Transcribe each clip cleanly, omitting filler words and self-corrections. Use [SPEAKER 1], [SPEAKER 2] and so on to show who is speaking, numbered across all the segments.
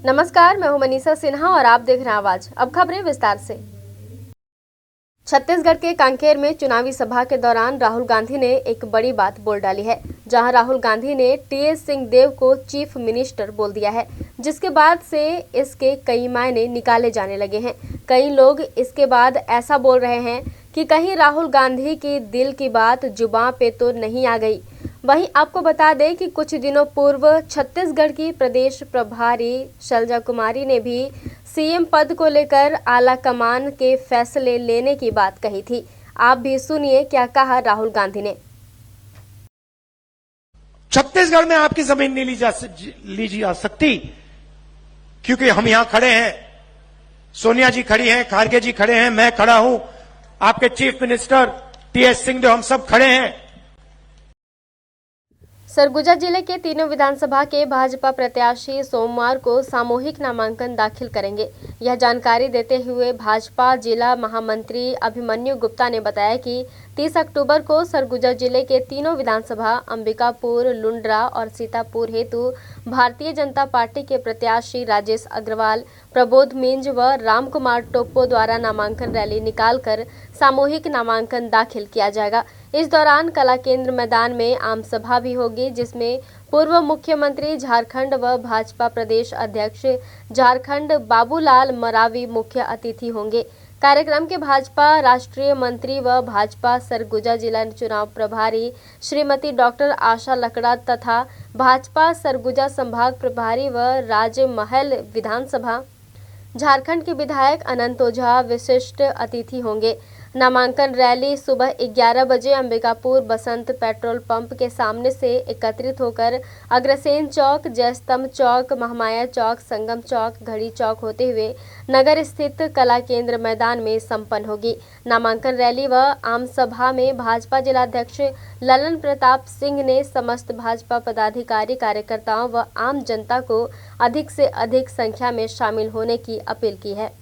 [SPEAKER 1] नमस्कार, मैं हूं मनीषा सिन्हा और आप देख रहे हैं आवाज। अब खबरें विस्तार से। छत्तीसगढ़ के कांकेर में चुनावी सभा के दौरान राहुल गांधी ने एक बड़ी बात बोल डाली है, जहां राहुल गांधी ने टीएस सिंहदेव को चीफ मिनिस्टर बोल दिया है, जिसके बाद से इसके कई मायने निकाले जाने लगे हैं। कई लोग इसके बाद ऐसा बोल रहे हैं कि कहीं राहुल गांधी की दिल की बात जुबान पे तो नहीं आ गई। वहीं आपको बता दें कि कुछ दिनों पूर्व छत्तीसगढ़ की प्रदेश प्रभारी शैलजा कुमारी ने भी सीएम पद को लेकर आला कमान के फैसले लेने की बात कही थी। आप भी सुनिए क्या कहा राहुल गांधी ने।
[SPEAKER 2] छत्तीसगढ़ में आपकी जमीन नहीं ली जा सकती, क्योंकि हम यहां खड़े हैं, सोनिया जी खड़ी हैं, खारगे जी खड़े हैं, मैं खड़ा हूं, आपके चीफ मिनिस्टर टीएस सिंहदेव, हम सब खड़े हैं।
[SPEAKER 1] सरगुजा जिले के तीनों विधानसभा के भाजपा प्रत्याशी सोमवार को सामूहिक नामांकन दाखिल करेंगे। यह जानकारी देते हुए भाजपा जिला महामंत्री अभिमन्यु गुप्ता ने बताया कि 30 अक्टूबर को सरगुजा जिले के तीनों विधानसभा अंबिकापुर, लुंड्रा और सीतापुर हेतु भारतीय जनता पार्टी के प्रत्याशी राजेश अग्रवाल, प्रबोध मिंज व रामकुमार टोप्पो द्वारा नामांकन रैली निकालकर सामूहिक नामांकन दाखिल किया जाएगा। इस दौरान कला केंद्र मैदान में आम सभा भी होगी, जिसमें पूर्व मुख्यमंत्री झारखंड व भाजपा प्रदेश अध्यक्ष झारखंड बाबूलाल मरावी मुख्य अतिथि होंगे। कार्यक्रम के भाजपा राष्ट्रीय मंत्री व भाजपा सरगुजा जिला चुनाव प्रभारी श्रीमती डॉक्टर आशा लकड़ा तथा भाजपा सरगुजा संभाग प्रभारी व राजमहल विधानसभा झारखंड के विधायक अनंत ओझा विशिष्ट अतिथि होंगे। नामांकन रैली सुबह 11 बजे अंबिकापुर बसंत पेट्रोल पंप के सामने से एकत्रित होकर अग्रसेन चौक, जयस्तंभ चौक, महामाया चौक, संगम चौक, घड़ी चौक होते हुए नगर स्थित कला केंद्र मैदान में संपन्न होगी। नामांकन रैली व आम सभा में भाजपा जिलाध्यक्ष ललन प्रताप सिंह ने समस्त भाजपा पदाधिकारी, कार्यकर्ताओं व आम जनता को अधिक से अधिक संख्या में शामिल होने की अपील की है।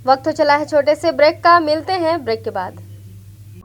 [SPEAKER 1] वक्त हो चला है छोटे से ब्रेक का, मिलते हैं ब्रेक के बाद।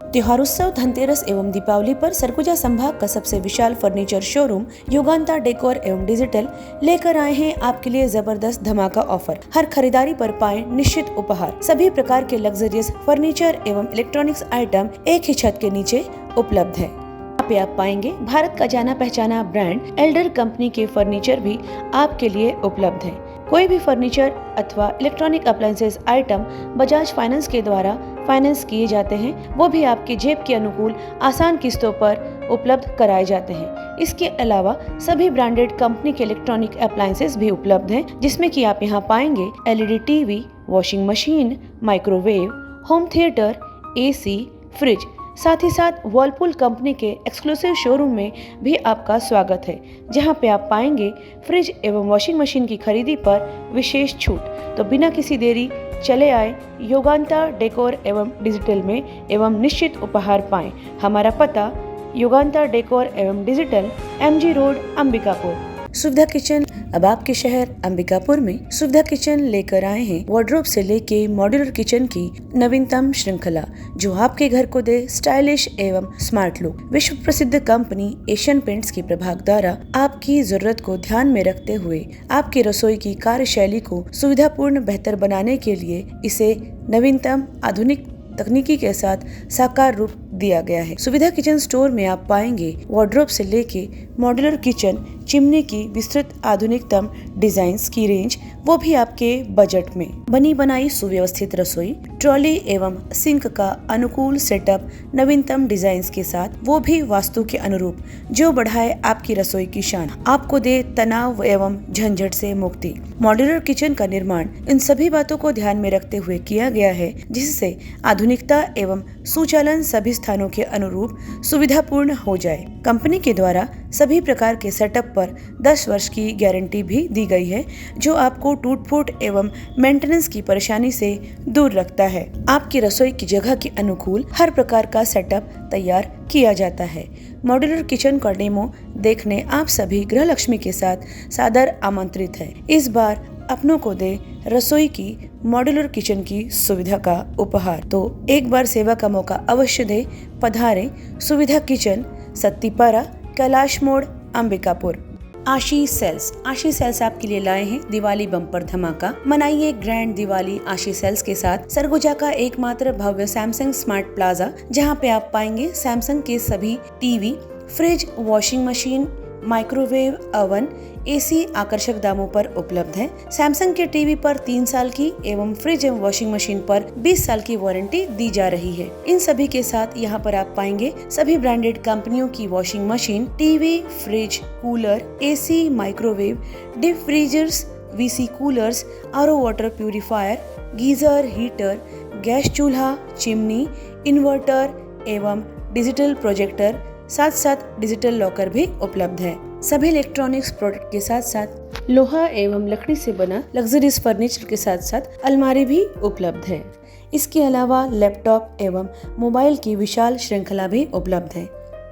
[SPEAKER 3] त्योहारोत्सव, धनतेरस एवं दीपावली पर सरगुजा संभाग का सबसे विशाल फर्नीचर शोरूम युगांता डेकोर एवं डिजिटल लेकर आए हैं आपके लिए जबरदस्त धमाका ऑफर। हर खरीदारी पर पाएं निश्चित उपहार। सभी प्रकार के लग्जरियस फर्नीचर एवं इलेक्ट्रॉनिक्स आइटम एक ही छत के नीचे उपलब्ध है। यहाँ पे आप पाएंगे भारत का जाना पहचाना ब्रांड एल्डर कंपनी के फर्नीचर भी आपके लिए उपलब्ध है। कोई भी फर्नीचर अथवा electronic appliances item Bajaj finance के द्वारा फाइनेंस किए जाते हैं, वो भी आपके जेब के अनुकूल आसान किस्तों पर उपलब्ध कराए जाते हैं। इसके अलावा सभी ब्रांडेड कंपनी के इलेक्ट्रॉनिक अप्लायंसेस भी उपलब्ध हैं, जिसमें कि आप यहाँ पाएंगे LED TV, washing machine, microwave, home theatre, AC, fridge. साथ ही साथ वर्लपूल कंपनी के एक्सक्लूसिव शोरूम में भी आपका स्वागत है, जहां पे आप पाएंगे फ्रिज एवं वॉशिंग मशीन की खरीदी पर विशेष छूट। तो बिना किसी देरी चले आए युगांता डेकोर एवं डिजिटल में एवं निश्चित उपहार पाएं। हमारा पता युगांता डेकोर एवं डिजिटल, एमजी रोड, अंबिकापुर। सुविधा किचन अब आपके शहर अंबिकापुर में सुविधा किचन लेकर आए हैं वार्डरोब से लेके मॉड्यूलर किचन की नवीनतम श्रृंखला, जो आपके घर को दे स्टाइलिश एवं स्मार्ट लुक। विश्व प्रसिद्ध कंपनी एशियन पेंट्स के प्रभाग द्वारा आपकी जरूरत को ध्यान में रखते हुए आपकी रसोई की कार्यशैली को सुविधापूर्ण बेहतर बनाने के लिए इसे नवीनतम आधुनिक तकनीकी के साथ साकार रूप दिया गया है। सुविधा किचन स्टोर में आप पाएंगे वार्डरोब से लेके मॉड्यूलर किचन, चिमनी की विस्तृत आधुनिकतम डिजाइन्स की रेंज, वो भी आपके बजट में। बनी बनाई सुव्यवस्थित रसोई, ट्रॉली एवं सिंक का अनुकूल सेटअप नवीनतम डिजाइन्स के साथ, वो भी वास्तु के अनुरूप, जो बढ़ाए आपकी रसोई की शान, आपको दे तनाव एवं झंझट से मुक्ति। मॉड्यूलर किचन का निर्माण इन सभी बातों को ध्यान में रखते हुए किया गया है, जिससे आधुनिकता एवं सुचालन सभी स्थानों के अनुरूप सुविधापूर्ण हो जाए। कंपनी के द्वारा सभी प्रकार के सेटअप पर 10 वर्ष की गारंटी भी दी गई है, जो आपको टूट फूट एवं मेंटेनेंस की परेशानी से दूर रखता है। आपकी रसोई की जगह के अनुकूल हर प्रकार का सेटअप तैयार किया जाता है। मॉड्यूलर किचन का डेमो देखने आप सभी गृह लक्ष्मी के साथ सादर आमंत्रित है। इस बार अपनों को दे रसोई की मॉड्यूलर किचन की सुविधा का उपहार। तो एक बार सेवा का मौका अवश्य दे, पधारें सुविधा किचन, सत्तीपारा, कैलाश मोड़, अंबिकापुर। आशी सेल्स आपके लिए लाए हैं दिवाली बम्पर धमाका। मनाइए ग्रैंड दिवाली आशी सेल्स के साथ। सरगुजा का एकमात्र भव्य सैमसंग स्मार्ट प्लाजा, जहां पे आप पाएंगे सैमसंग के सभी TV, fridge, washing machine, microwave, oven, AC आकर्षक दामों पर उपलब्ध है। सैमसंग के टीवी पर 3 साल की एवं फ्रिज एवं वॉशिंग मशीन पर 20 साल की वारंटी दी जा रही है। इन सभी के साथ यहाँ पर आप पाएंगे सभी ब्रांडेड कंपनियों की washing machine, TV, fridge, cooler, AC, microwave, deep freezers, VC coolers, RO water purifier, geyser, heater, gas चूल्हा, चिमनी, इन्वर्टर एवं डिजिटल प्रोजेक्टर, साथ साथ डिजिटल लॉकर भी उपलब्ध है। सभी इलेक्ट्रॉनिक्स प्रोडक्ट के साथ साथ लोहा एवं लकड़ी से बना लग्जरीज फर्नीचर के साथ साथ अलमारी भी उपलब्ध है। इसके अलावा लैपटॉप एवं मोबाइल की विशाल श्रृंखला भी उपलब्ध है।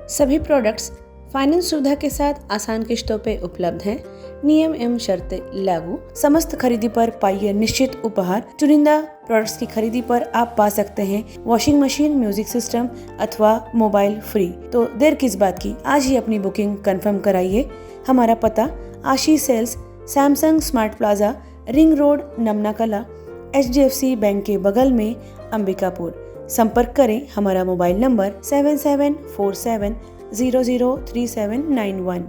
[SPEAKER 3] सभी प्रोडक्ट्स फाइनेंस सुविधा के साथ आसान किश्तों पे उपलब्ध हैं। नियम एवं शर्तें लागू। समस्त खरीदी पर पाइए निश्चित उपहार। चुनिंदा प्रोडक्ट्स की खरीदी पर आप पा सकते हैं वॉशिंग मशीन, म्यूजिक सिस्टम अथवा मोबाइल फ्री। तो देर किस बात की, आज ही अपनी बुकिंग कंफर्म कराइए। हमारा पता Ashi sales, Samsung smart plaza, ring road, Namna Kala, HDFC bank के बगल में, अंबिकापुर। संपर्क करें। हमारा मोबाइल नंबर 7747003791।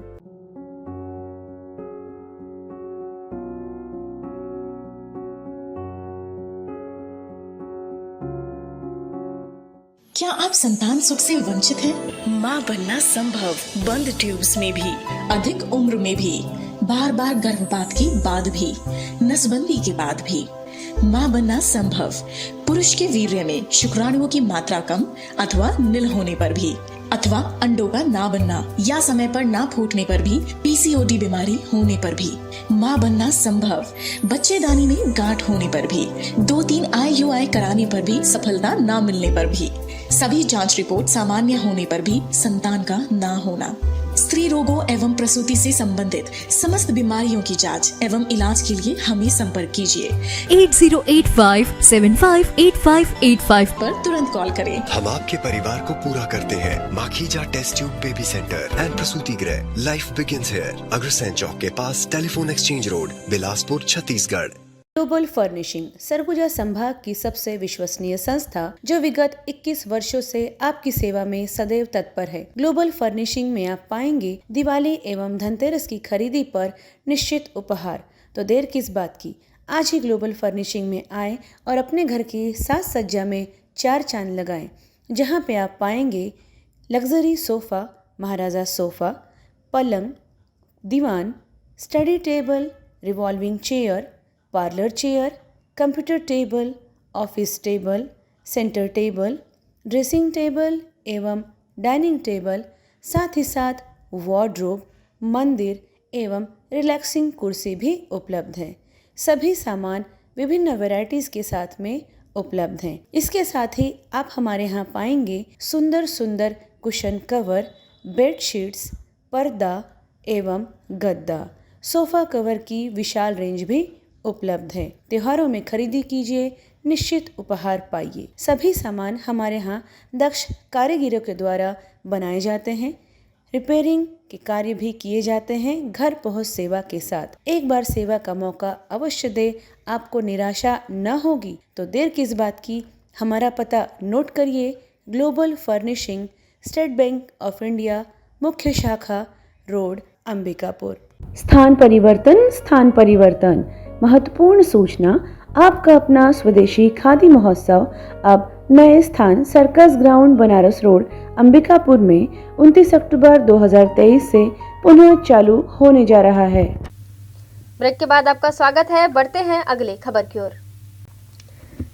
[SPEAKER 4] क्या आप संतान सुख से वंचित हैं? माँ बनना संभव, बंद ट्यूब्स में भी, अधिक उम्र में भी, बार बार गर्भपात के बाद भी, नसबंदी के बाद भी। माँ बनना संभव, पुरुष के वीर्य में शुक्राणुओं की मात्रा कम अथवा नील होने पर भी, अथवा अंडों का ना बनना या समय पर ना फूटने पर भी, PCOD बीमारी होने पर भी। माँ बनना संभव, बच्चेदानी में गांठ होने पर भी, 2-3 IUI कराने पर भी सफलता ना मिलने पर भी, सभी जांच रिपोर्ट सामान्य होने पर भी संतान का ना होना। स्त्री रोगों एवं प्रसूति से संबंधित समस्त बीमारियों की जांच एवं इलाज के लिए हमें संपर्क कीजिए
[SPEAKER 5] 8085758585
[SPEAKER 4] पर तुरंत कॉल करें।
[SPEAKER 6] हम आपके परिवार को पूरा करते हैं। Makhija test tube baby centre and प्रसूति गृह, life begins here, Agrasen Chowk के पास, telephone exchange road, Bilaspur, Chhattisgarh.
[SPEAKER 3] Global furnishing Surguja संभाग की सबसे विश्वसनीय संस्था, जो विगत 21 वर्षों से आपकी सेवा में सदैव तत्पर है। ग्लोबल फर्निशिंग में आप पाएंगे दिवाली एवं धनतेरस की खरीदी पर निश्चित उपहार। तो देर किस बात की, आज ही ग्लोबल फर्निशिंग में आए और अपने घर की साज सज्जा में 4 चांद लगाएं। जहां पे आप पाएंगे लग्जरी सोफा, महाराजा सोफा, पलंग, दीवान, study table, revolving chair, parlour chair, computer table, office table, centre table, dressing table एवं डाइनिंग टेबल, साथ ही साथ वार्डरोब, मंदिर एवं रिलैक्सिंग कुर्सी भी उपलब्ध है। सभी सामान विभिन्न वैरायटीज के साथ में उपलब्ध हैं। इसके साथ ही आप हमारे यहाँ पाएंगे सुंदर सुंदर कुशन कवर, बेडशीट्स, पर्दा एवं गद्दा। सोफा कवर की विशाल रेंज भी उपलब्ध है। त्योहारों में खरीदी कीजिए, निश्चित उपहार पाइए। सभी सामान हमारे यहाँ दक्ष कारीगरों के द्वारा बनाए जाते हैं। रिपेयरिंग के कार्य भी किए जाते हैं घर पहुँच सेवा के साथ। एक बार सेवा का मौका अवश्य दे, आपको निराशा न होगी। तो देर किस बात की, हमारा पता नोट करिए। Global furnishing, state bank of India, मुख्य शाखा, रोड, अंबिकापुर। स्थान परिवर्तन महत्वपूर्ण सूचना, आपका अपना स्वदेशी खादी महोत्सव अब नए स्थान circus ground, Banaras road, Ambikapur में 29 अक्टूबर 2023 से पुनः चालू होने जा रहा है।
[SPEAKER 1] ब्रेक के बाद आपका स्वागत है। बढ़ते हैं अगले खबर की ओर।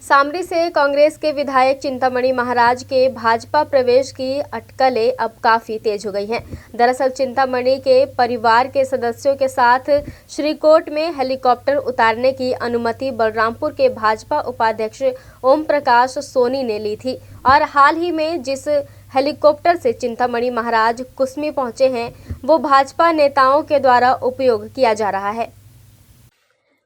[SPEAKER 1] सामरी से कांग्रेस के विधायक चिंतामणि महाराज के भाजपा प्रवेश की अटकलें अब काफी तेज हो गई हैं। दरअसल चिंतामणि के परिवार के सदस्यों के साथ श्रीकोट में हेलीकॉप्टर उतारने की अनुमति बलरामपुर के भाजपा उपाध्यक्ष ओम प्रकाश सोनी ने ली थी और हाल ही में जिस हेलीकॉप्टर से चिंतामणि महाराज कुसमी पहुंचे हैं वो भाजपा नेताओं के द्वारा उपयोग किया जा रहा है।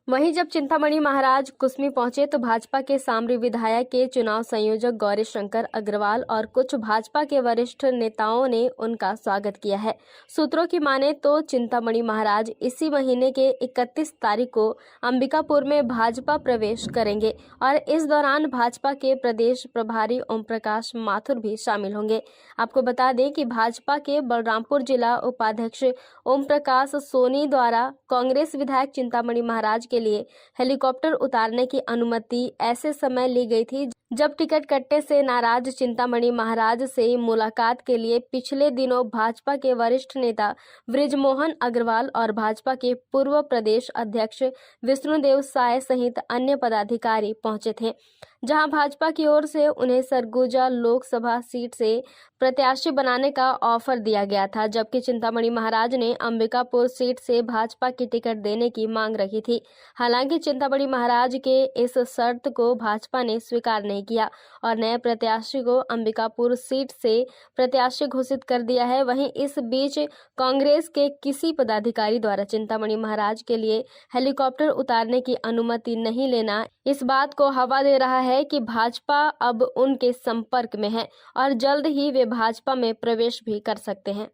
[SPEAKER 1] वहीं जब चिंतामणि महाराज कुसमी पहुंचे तो भाजपा के सामरी विधायक के चुनाव संयोजक गौरी शंकर अग्रवाल और कुछ भाजपा के वरिष्ठ नेताओं ने उनका स्वागत किया है। सूत्रों की माने तो चिंतामणि महाराज इसी महीने के 31 तारीख को अंबिकापुर में भाजपा प्रवेश करेंगे और इस दौरान भाजपा के प्रदेश प्रभारी ओम प्रकाश माथुर भी शामिल होंगे। आपको बता दें कि भाजपा के बलरामपुर जिला उपाध्यक्ष ओम प्रकाश सोनी द्वारा कांग्रेस विधायक चिंतामणि महाराज के लिए हेलीकॉप्टर उतारने की अनुमति ऐसे समय ली गई थी जब टिकट कटने से नाराज चिंतामणि महाराज से मुलाकात के लिए पिछले दिनों भाजपा के वरिष्ठ नेता बृजमोहन अग्रवाल और भाजपा के पूर्व प्रदेश अध्यक्ष विष्णुदेव साय सहित अन्य पदाधिकारी पहुंचे थे, जहां भाजपा की ओर से उन्हें सरगुजा लोकसभा सीट से प्रत्याशी बनाने का ऑफर दिया गया था, जबकि चिंतामणि महाराज ने अंबिकापुर सीट से भाजपा की टिकट देने की मांग रखी थी। हालांकि चिंतामणि महाराज के इस शर्त को भाजपा ने स्वीकार नहीं किया और नए प्रत्याशी को अंबिकापुर सीट से प्रत्याशी घोषित कर दिया है। वहीं इस बीच कांग्रेस के किसी पदाधिकारी द्वारा चिंतामणि महाराज के लिए हेलीकॉप्टर उतारने की अनुमति नहीं लेना इस बात को हवा दे रहा है कि भाजपा अब उनके संपर्क में है और जल्द ही वे भाजपा में प्रवेश भी कर सकते हैं।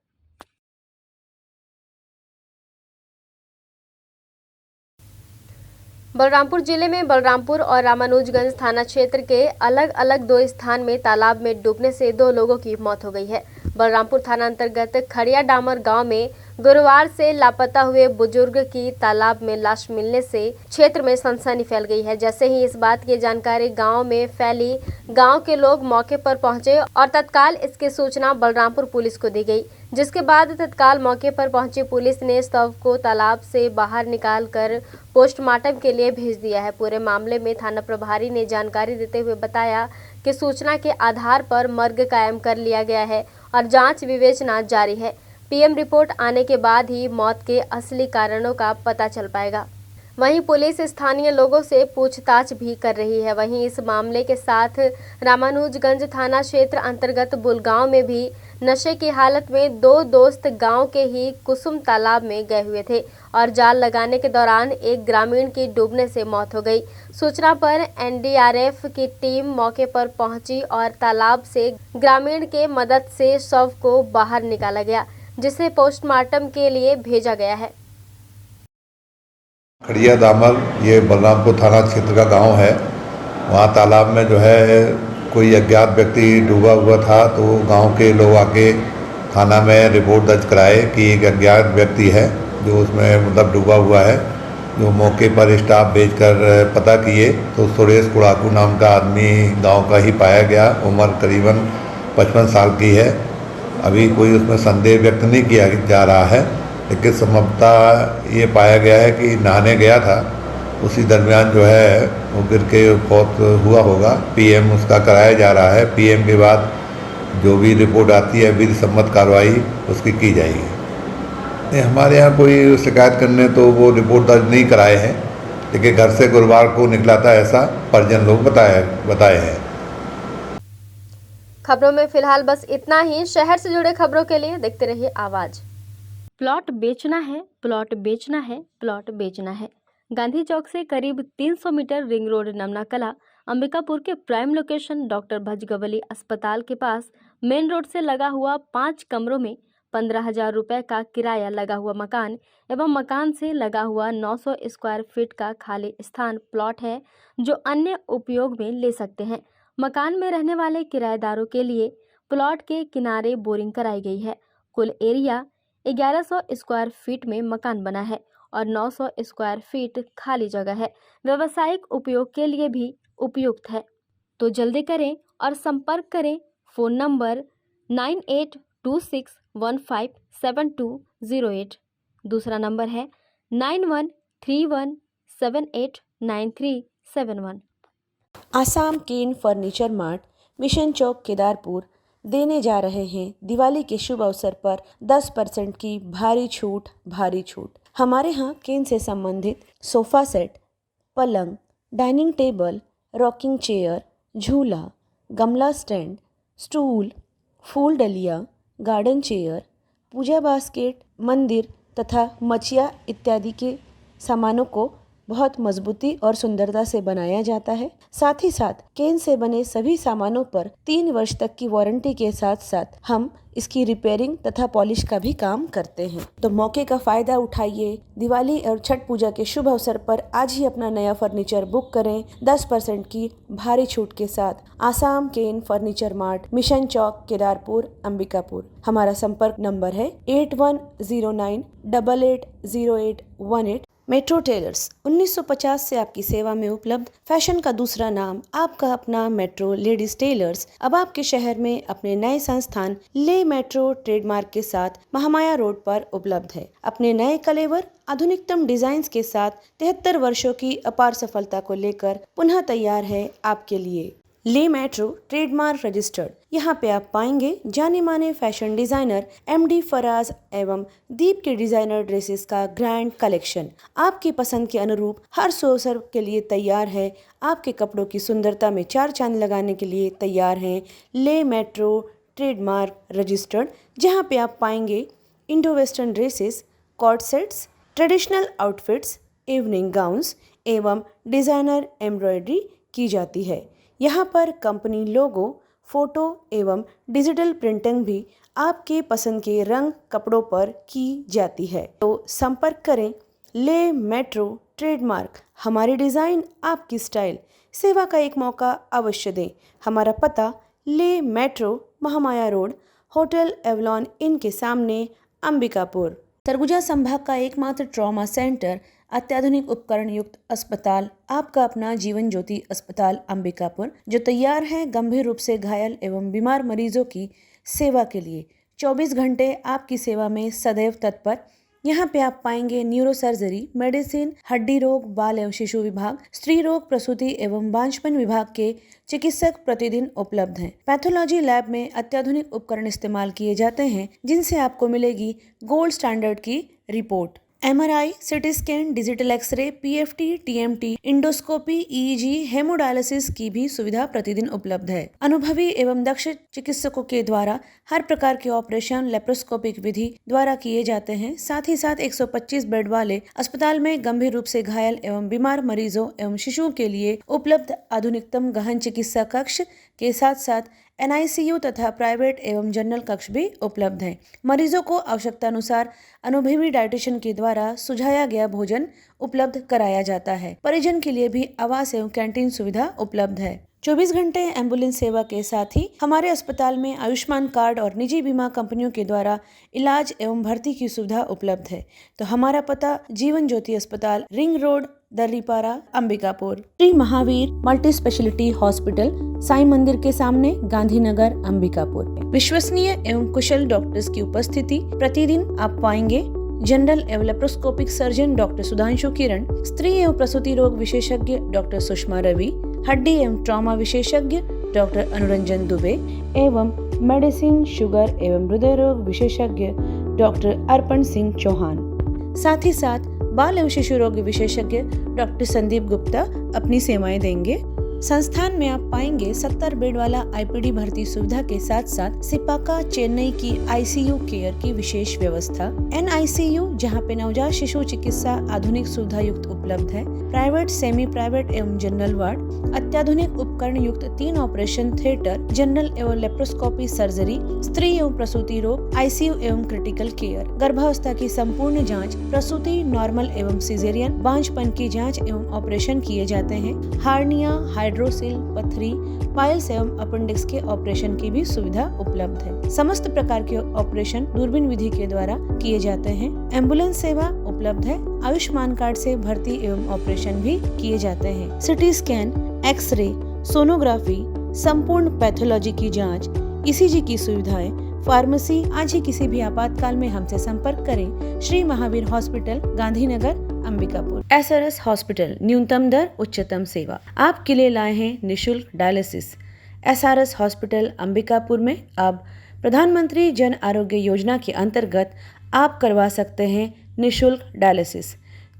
[SPEAKER 1] बलरामपुर जिले में बलरामपुर और रामानुजगंज थाना क्षेत्र के अलग अलग 2 स्थान में तालाब में डूबने से 2 लोगों की मौत हो गई है। बलरामपुर थाना अंतर्गत खड़िया डामर गांव में गुरुवार से लापता हुए बुजुर्ग की तालाब में लाश मिलने से क्षेत्र में सनसनी फैल गई है। जैसे ही इस बात की जानकारी गांव में फैली, गांव के लोग मौके पर पहुंचे और तत्काल इसकी सूचना बलरामपुर पुलिस को दी गई, जिसके बाद तत्काल मौके पर पहुंची पुलिस ने शव को तालाब से बाहर निकालकर पोस्टमार्टम के लिए भेज दिया है। पूरे मामले में थाना प्रभारी ने जानकारी देते हुए बताया कि सूचना के आधार पर मर्ग कायम कर लिया गया है और जांच विवेचना जारी है। पीएम रिपोर्ट आने के बाद ही मौत के असली कारणों का पता चल पाएगा। वहीं पुलिस स्थानीय लोगों से पूछताछ भी कर रही है। वहीं इस मामले के साथ रामानुजगंज थाना क्षेत्र अंतर्गत बुलगांव में भी नशे की हालत में 2 दोस्त गांव के ही कुसुम तालाब में गए हुए थे और जाल लगाने के दौरान एक ग्रामीण की डूबने से मौत हो गई। सूचना पर एनडीआरएफ की टीम मौके पर पहुंची और तालाब से ग्रामीण के मदद से शव को बाहर निकाला गया, जिसे पोस्टमार्टम के लिए भेजा गया है।
[SPEAKER 7] खड़िया दामल ये बलरामपुर थाना क्षेत्र का गांव है। वहाँ तालाब में जो है कोई अज्ञात व्यक्ति डूबा हुआ था, तो गांव के लोग आके थाना में रिपोर्ट दर्ज कराए कि एक अज्ञात व्यक्ति है जो उसमें मतलब डूबा हुआ है। जो मौके पर स्टाफ भेजकर पता किए तो सुरेश कुड़ाकू नाम का आदमी गांव का ही पाया गया। उम्र करीबन 55 साल की है। अभी कोई उसमें संदेह व्यक्त नहीं किया जा रहा है, लेकिन संभवतः ये पाया गया है कि नहाने गया था, उसी दरमियान जो है वो गिर के फौत हुआ होगा। पीएम उसका कराया जा रहा है। पीएम के बाद जो भी रिपोर्ट आती है विधि सम्मत कार्रवाई उसकी की जाएगी। नहीं, हमारे यहाँ कोई शिकायत करने तो वो रिपोर्ट दर्ज नहीं कराए हैं, लेकिन घर से गुरुवार को निकला था ऐसा परिजन लोग बताए हैं।
[SPEAKER 1] खबरों में फिलहाल बस इतना ही। शहर से जुड़े खबरों के लिए देखते रहिए आवाज। प्लॉट बेचना है, प्लॉट बेचना है, प्लॉट बेचना है। गांधी चौक से करीब 300 मीटर रिंग रोड नमना कला अंबिकापुर के प्राइम लोकेशन डॉक्टर भजगवली अस्पताल के पास मेन रोड से लगा हुआ 5 कमरों में 15,000 रुपए का किराया लगा हुआ मकान एवं मकान से लगा हुआ 900 स्क्वायर फीट का खाली स्थान प्लॉट है, जो अन्य उपयोग में ले सकते हैं। मकान में रहने वाले किराएदारों के लिए प्लॉट के किनारे बोरिंग कराई गई है। कुल एरिया 1100 स्क्वायर फीट में मकान बना है और 900 स्क्वायर फीट खाली जगह है। व्यावसायिक उपयोग के लिए भी उपयुक्त है। तो जल्दी करें और संपर्क करें। Phone number 9826157208। दूसरा नंबर है 9131789371।
[SPEAKER 3] आसाम केन फर्नीचर मार्ट मिशन चौक केदारपुर देने जा रहे हैं दिवाली के शुभ अवसर पर 10% की भारी छूट। हमारे यहाँ केन से संबंधित सोफा सेट, पलंग, डाइनिंग टेबल, रॉकिंग चेयर, झूला, गमला स्टैंड, स्टूल, फूल डलिया, गार्डन चेयर, पूजा बास्केट, मंदिर तथा मचिया इत्यादि के सामानों को बहुत मजबूती और सुंदरता से बनाया जाता है। साथ ही साथ केन से बने सभी सामानों पर 3 वर्ष तक की वारंटी के साथ साथ हम इसकी रिपेयरिंग तथा पॉलिश का भी काम करते हैं। तो मौके का फायदा उठाइए। दिवाली और छठ पूजा के शुभ अवसर पर आज ही अपना नया फर्नीचर बुक करें 10% की भारी छूट के साथ। आसाम केन फर्नीचर मार्ट, मिशन चौक, केदारपुर, अंबिकापुर। हमारा संपर्क नंबर है 8109880818। मेट्रो टेलर्स 1950 से आपकी सेवा में उपलब्ध फैशन का दूसरा नाम, आपका अपना मेट्रो लेडीज टेलर्स अब आपके शहर में अपने नए संस्थान ले मेट्रो ट्रेडमार्क के साथ महामाया रोड पर उपलब्ध है। अपने नए कलेवर आधुनिकतम डिजाइन के साथ 73 वर्षों की अपार सफलता को लेकर पुनः तैयार है आपके लिए। ले मेट्रो ट्रेडमार्क रजिस्टर्ड। यहाँ पे आप पाएंगे जाने माने फैशन डिजाइनर MD फराज एवं दीप के डिजाइनर ड्रेसेस का ग्रैंड कलेक्शन आपकी पसंद के अनुरूप हर अवसर के लिए तैयार है। आपके कपड़ों की सुंदरता में 4 चांद लगाने के लिए तैयार हैं ले मेट्रो ट्रेडमार्क रजिस्टर्ड, जहाँ पे आप पाएंगे indo western dresses, cord sets, traditional outfits, evening gowns एवं डिजाइनर एम्ब्रॉयडरी की जाती है। यहाँ पर कंपनी लोगो, फोटो एवं डिजिटल प्रिंटिंग भी आपके पसंद के रंग कपड़ों पर की जाती है। तो संपर्क करें ले मेट्रो ट्रेडमार्क। हमारी डिज़ाइन आपकी स्टाइल, सेवा का एक मौका अवश्य दें। हमारा पता Le Metro Mahamaya road, hotel Avalon inn के सामने, अंबिकापुर। सरगुजा संभाग का एकमात्र ट्रॉमा सेंटर, अत्याधुनिक उपकरण युक्त अस्पताल, आपका अपना जीवन ज्योति अस्पताल अंबिकापुर, जो तैयार है गंभीर रूप से घायल एवं बीमार मरीजों की सेवा के लिए। 24 घंटे आपकी सेवा में सदैव तत्पर। यहाँ पे आप पाएंगे न्यूरो सर्जरी, मेडिसिन, हड्डी रोग, बाल एवं शिशु विभाग, स्त्री रोग, प्रसूति एवं बांझपन विभाग के चिकित्सक प्रतिदिन उपलब्ध हैं। पैथोलॉजी लैब में अत्याधुनिक उपकरण इस्तेमाल किए जाते हैं, जिनसे आपको मिलेगी गोल्ड स्टैंडर्ड की report. MRI, CT scan, digital x ray, PFT, TMT, endoscopy, EEG, haemodialysis की भी सुविधा प्रतिदिन उपलब्ध है। अनुभवी एवं दक्ष चिकित्सकों के द्वारा हर प्रकार के ऑपरेशन लेप्रोस्कोपिक विधि द्वारा किए जाते हैं। साथ ही साथ 125 बेड वाले अस्पताल में गंभीर रूप से घायल एवं बीमार मरीजों एवं शिशुओं के लिए उपलब्ध आधुनिकतम गहन चिकित्सा कक्ष के साथ साथ NICU तथा प्राइवेट एवं जनरल कक्ष भी उपलब्ध हैं। मरीजों को आवश्यकता अनुसार अनुभवी डाइटिशियन के द्वारा सुझाया गया भोजन उपलब्ध कराया जाता है। परिजन के लिए भी आवास एवं कैंटीन सुविधा उपलब्ध है। 24 घंटे एम्बुलेंस सेवा के साथ ही हमारे अस्पताल में आयुष्मान कार्ड और निजी बीमा कंपनियों के द्वारा इलाज एवं भर्ती की सुविधा उपलब्ध है। तो हमारा पता जीवन ज्योति अस्पताल, ring road, Darripara, Ambikapur. Shri Mahavir multi speciality hospital, Sai मंदिर के सामने, गांधीनगर, अंबिकापुर। विश्वसनीय एवं कुशल डॉक्टर्स की उपस्थिति प्रतिदिन आप पाएंगे। जनरल एवं लेप्रोस्कोपिक सर्जन डॉक्टर सुधांशु किरण, स्त्री एवं प्रसूति रोग विशेषज्ञ डॉक्टर सुषमा रवि, हड्डी एवं ट्रॉमा विशेषज्ञ डॉक्टर अनुरंजन दुबे एवं मेडिसिन, शुगर एवं हृदय रोग विशेषज्ञ डॉक्टर अर्पण सिंह चौहान। साथ ही साथ बाल एवं शिशु रोग विशेषज्ञ डॉक्टर संदीप गुप्ता अपनी सेवाएं देंगे। संस्थान में आप पाएंगे 70 बेड वाला IPD भर्ती सुविधा के साथ साथ सिपाका चेन्नई की ICU केयर की विशेष व्यवस्था, NICU जहां पे नवजात शिशु चिकित्सा आधुनिक सुविधा युक्त उपलब्ध है, प्राइवेट, सेमी प्राइवेट एवं जनरल वार्ड, अत्याधुनिक उपकरण युक्त 3 ऑपरेशन थिएटर, जनरल एवं लेप्रोस्कोपी सर्जरी, स्त्री एवं प्रसूति रोग, ICU एवं क्रिटिकल केयर, गर्भावस्था की संपूर्ण जाँच, प्रसूति, नॉर्मल एवं सिजेरियन, बांझपन की जाँच एवं ऑपरेशन किए जाते हैं। हार्निया, हाइड्रोसिल, पथरी, पाइल्स एवं अपेंडिक्स के ऑपरेशन की भी सुविधा उपलब्ध है। समस्त प्रकार के ऑपरेशन दूरबीन विधि के द्वारा किए जाते हैं। एम्बुलेंस सेवा उपलब्ध है। आयुष्मान कार्ड से भर्ती एवं ऑपरेशन भी किए जाते हैं। सिटी स्कैन, एक्सरे, सोनोग्राफी, संपूर्ण पैथोलॉजी की जांच, ECG की सुविधाएं, फार्मेसी। आज ही किसी भी आपातकाल में हमसे संपर्क करें। Shri Mahavir hospital, Gandhinagar, Ambikapur. SRS hospital, न्यूनतम दर उच्चतम सेवा आपके लिए लाए हैं निशुल्क डायलिसिस। SRS हॉस्पिटल अंबिकापुर में अब प्रधानमंत्री जन आरोग्य योजना के अंतर्गत आप करवा सकते हैं निशुल्क डायलिसिस।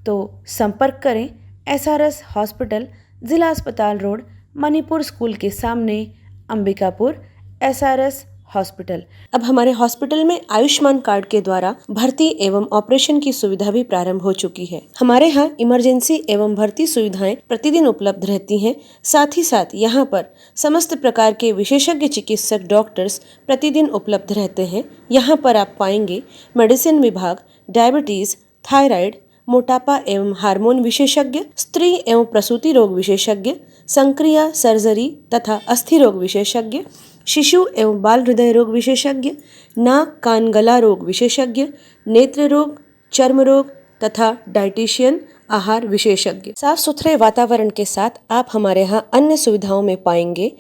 [SPEAKER 3] तो संपर्क करें SRS हॉस्पिटल, जिला अस्पताल रोड, मणिपुर स्कूल के सामने, अंबिकापुर। SRS hospital. अब हमारे हॉस्पिटल में आयुष्मान कार्ड के द्वारा भर्ती एवं ऑपरेशन की सुविधा भी प्रारंभ हो चुकी है। हमारे यहाँ इमरजेंसी एवं भर्ती सुविधाएं प्रतिदिन उपलब्ध रहती हैं। साथ ही साथ यहाँ पर समस्त प्रकार के विशेषज्ञ चिकित्सक डॉक्टर्स प्रतिदिन उपलब्ध रहते हैं। यहाँ पर आप पाएंगे मेडिसिन विभाग, डायबिटीज, थायराइड, मोटापा एवं हार्मोन विशेषज्ञ, स्त्री एवं प्रसूति रोग विशेषज्ञ, संक्रिया, सर्जरी तथा अस्थि रोग विशेषज्ञ, शिशु एवं बाल हृदय रोग विशेषज्ञ, नाक कान गला रोग विशेषज्ञ, नेत्र रोग, चर्म रोग तथा डाइटिशियन, आहार विशेषज्ञ। साफ सुथरे वातावरण के साथ आप हमारे यहाँ अन्य सुविधाओं में पाएंगे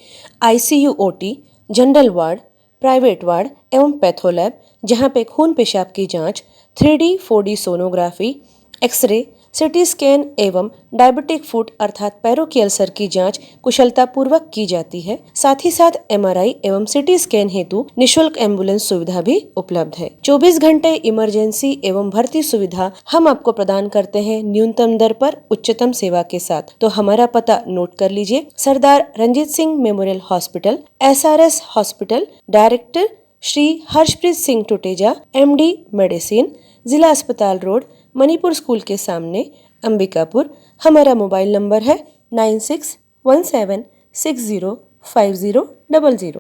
[SPEAKER 3] ICU, OT, general ward, private ward एवं पैथोलैब, जहाँ पे खून पेशाब की जांच, 3D 4D sonography, x ray, CT scan एवं डायबिटिक फुट अर्थात पैरों की अल्सर की जांच कुशलता पूर्वक की जाती है। साथ ही साथ MRI एवं सिटी स्कैन हेतु निशुल्क एम्बुलेंस सुविधा भी उपलब्ध है। 24 घंटे इमरजेंसी एवं भर्ती सुविधा हम आपको प्रदान करते हैं न्यूनतम दर पर उच्चतम सेवा के साथ। तो हमारा पता नोट कर लीजिए। Sardar Ranjit Singh memorial hospital, SRS hospital, director Shri Harshpreet Singh Tuteja, MD medicine, जिला अस्पताल रोड, मणिपुर स्कूल के सामने, अंबिकापुर। हमारा मोबाइल नंबर है 9617605000।